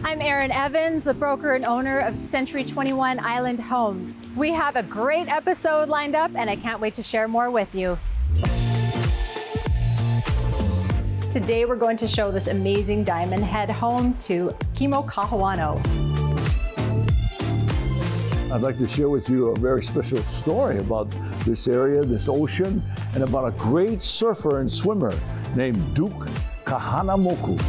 I'm Erin Evans, the broker and owner of Century 21 Island Homes. We have a great episode lined up and I can't wait to share more with you. Today we're going to show this amazing diamond head home to Kimo Kahoano. I'd like to share with you a very special story about this area, this ocean, and about a great surfer and swimmer named Duke Kahanamoku.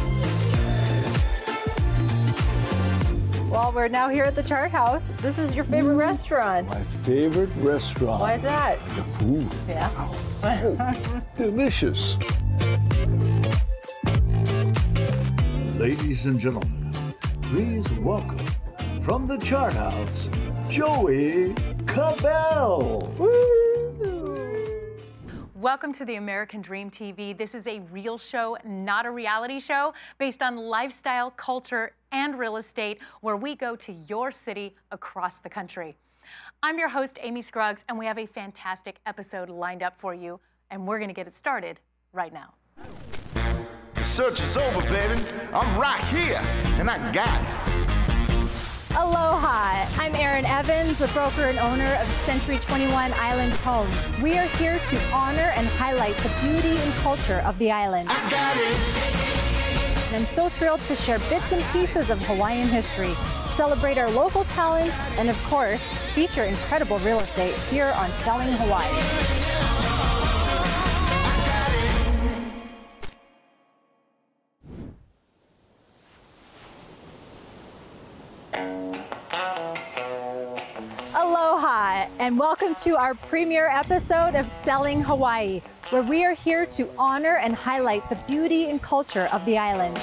Well, we're now here at the Chart House. This is your favorite restaurant. My favorite restaurant. Why is that? The food. Yeah. Oh, delicious. Ladies and gentlemen, please welcome from the Chart House, Joey Cabell. Welcome to the American Dream TV. This is a real show, not a reality show, based on lifestyle, culture, and real estate, where we go to your city across the country. I'm your host, Amy Scruggs, and we have a fantastic episode lined up for you, and we're gonna get it started right now. The search is over, baby. I'm right here, and I got it. Aloha, I'm Erin Evans, the broker and owner of Century 21 Island Homes. We are here to honor and highlight the beauty and culture of the island. I got it. And I'm so thrilled to share bits and pieces of Hawaiian history, celebrate our local talents, and of course, feature incredible real estate here on Selling Hawaii. Aloha, and welcome to our premiere episode of Selling Hawaii, where we are here to honor and highlight the beauty and culture of the island.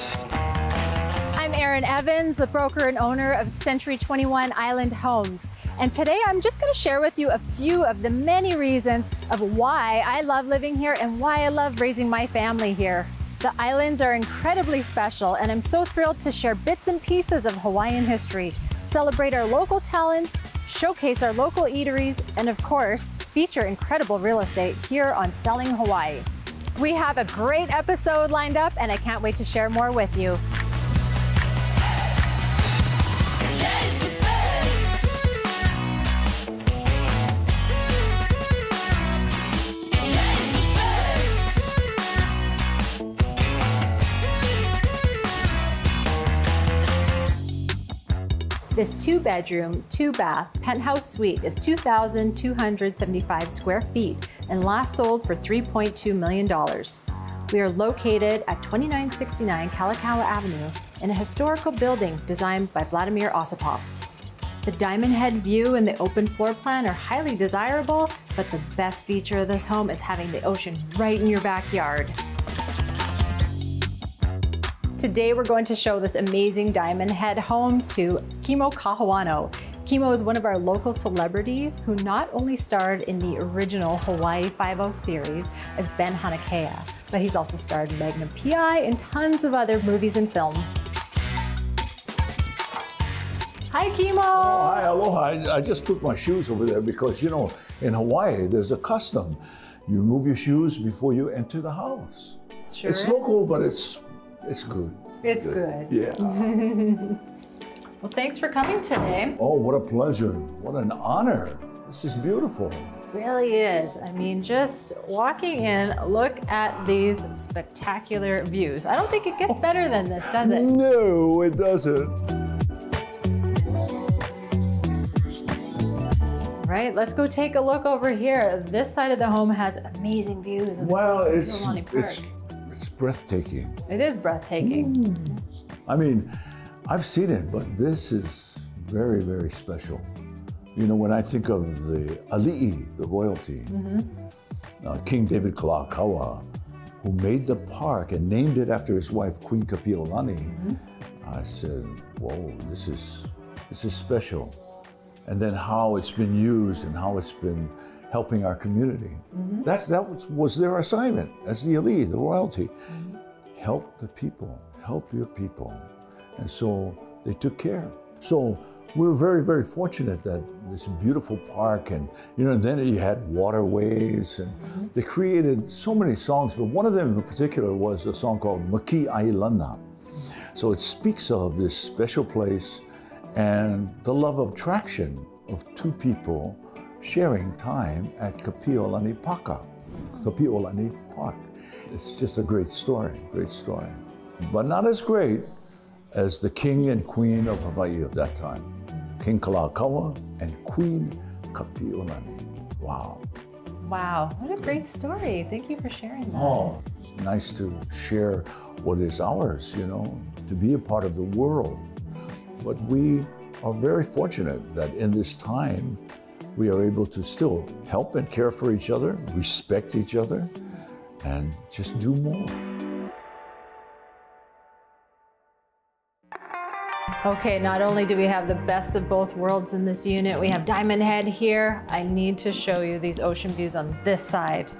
I'm Erin Evans, the broker and owner of Century 21 Island Homes. And today I'm just going to share with you a few of the many reasons of why I love living here and why I love raising my family here. The islands are incredibly special, and I'm so thrilled to share bits and pieces of Hawaiian history, celebrate our local talents, showcase our local eateries, and of course, feature incredible real estate here on Selling Hawaii. We have a great episode lined up, and I can't wait to share more with you. This 2-bedroom, 2-bath penthouse suite is 2,275 square feet and last sold for $3.2 million. We are located at 2969 Kalakaua Avenue in a historical building designed by Vladimir Osipov. The diamond head view and the open floor plan are highly desirable, but the best feature of this home is having the ocean right in your backyard. Today we're going to show this amazing diamond head home to Kimo Kahoano. Kimo is one of our local celebrities who not only starred in the original Hawaii Five-0 series as Ben Hanakea, but he's also starred in Magnum P.I. and tons of other movies and film. Hi, Kimo. Oh, hi, aloha. I just took my shoes over there because, you know, in Hawaii, there's a custom. You remove your shoes before you enter the house. Sure. It's local, but it's good. It's good. Yeah. Well, thanks for coming today. Oh, what a pleasure. What an honor. This is beautiful. It really is. I mean, just walking in, look at these spectacular views. I don't think it gets better than this, does it? No, it doesn't. Right, let's go take a look over here. This side of the home has amazing views of Well, the it's breathtaking. It is breathtaking. I mean, I've seen it, but this is very, very special. You know, when I think of the ali'i, the royalty, King David Kalakaua, who made the park and named it after his wife, Queen Kapiolani, I said, whoa, this is special. And then how it's been used and how it's been helping our community. That was their assignment as the elite, the royalty. Help the people, help your people. And so they took care. So we were very, very fortunate that this beautiful park, and you know, then you had waterways, and they created so many songs, but one of them in particular was a song called Maki Ailana. So it speaks of this special place and the love of traction of two people sharing time at Kapi'olani Park. It's just a great story, but not as great as the king and queen of Hawaii of that time, King Kalakaua and Queen Kapi'olani. Wow. Wow, what a great story. Thank you for sharing that. Oh, nice to share what is ours, you know, to be a part of the world. But we are very fortunate that in this time, we are able to still help and care for each other, respect each other, and just do more. Okay, not only do we have the best of both worlds in this unit, we have Diamond Head here. I need to show you these ocean views on this side.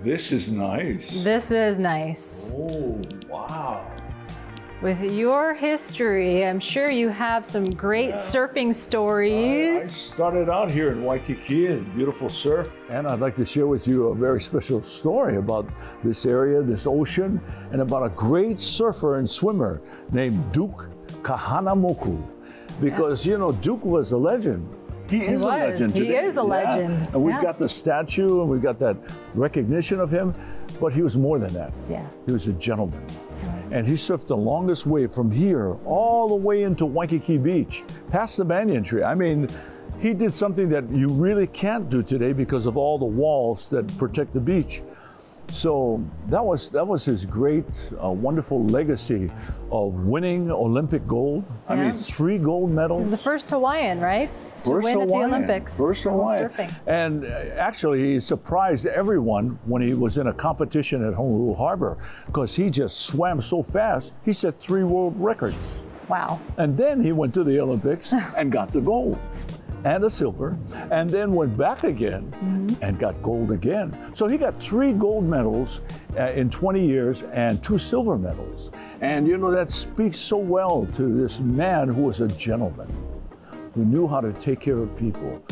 This is nice. This is nice. Oh, wow. With your history, I'm sure you have some great surfing stories. I started out here in Waikiki in beautiful surf, and I'd like to share with you a very special story about this area, this ocean, and about a great surfer and swimmer named Duke Kahanamoku. Because, you know, Duke was a legend. He is a legend today. He is a legend. And we've got the statue and we've got that recognition of him, but he was more than that. Yeah. He was a gentleman. And he surfed the longest wave from here all the way into Waikiki Beach, past the banyan tree. I mean, he did something that you really can't do today because of all the walls that protect the beach. So that was his great, wonderful legacy of winning Olympic gold. I mean, 3 gold medals. He was the first Hawaiian, right? To win at the Olympics. First Hawaiian. Surfing. And actually, he surprised everyone when he was in a competition at Honolulu Harbor because he just swam so fast, he set 3 world records. Wow. And then he went to the Olympics and got the gold and a silver, and then went back again and got gold again. So he got 3 gold medals in 20 years and 2 silver medals. And you know, that speaks so well to this man who was a gentleman, who knew how to take care of people.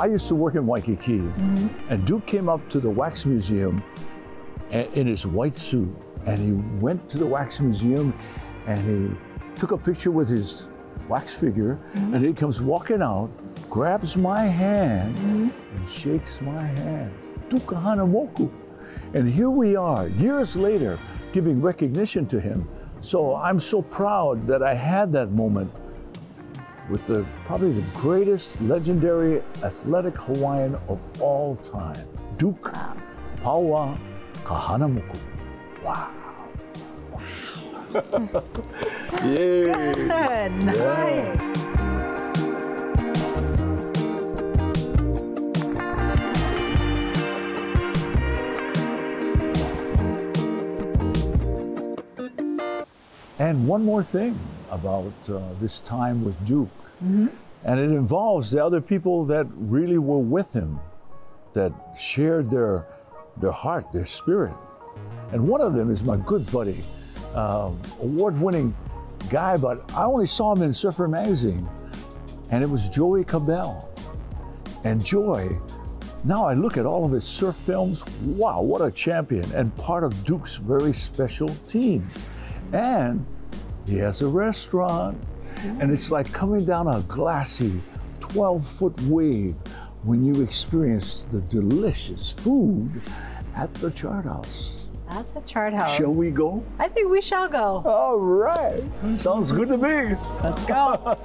I used to work in Waikiki, and Duke came up to the Wax Museum in his white suit, and he went to the Wax Museum and he took a picture with his wax figure, and he comes walking out, grabs my hand, and shakes my hand. Duke Kahanamoku. And here we are, years later, giving recognition to him. So I'm so proud that I had that moment with probably the greatest legendary athletic Hawaiian of all time, Duke Paua Kahanamoku. Wow. Yay. Good, nice. And one more thing about this time with Duke, and it involves the other people that really were with him, that shared their heart, their spirit. And one of them is my good buddy, award-winning guy, but I only saw him in Surfer Magazine, and it was Joey Cabell. And Joy, now I look at all of his surf films, wow, what a champion, and part of Duke's very special team. And he has a restaurant, and it's like coming down a glassy 12-foot wave when you experience the delicious food at the Chart House. At the Chart House. Shall we go? I think we shall go. All right. Sounds good to me. Let's go.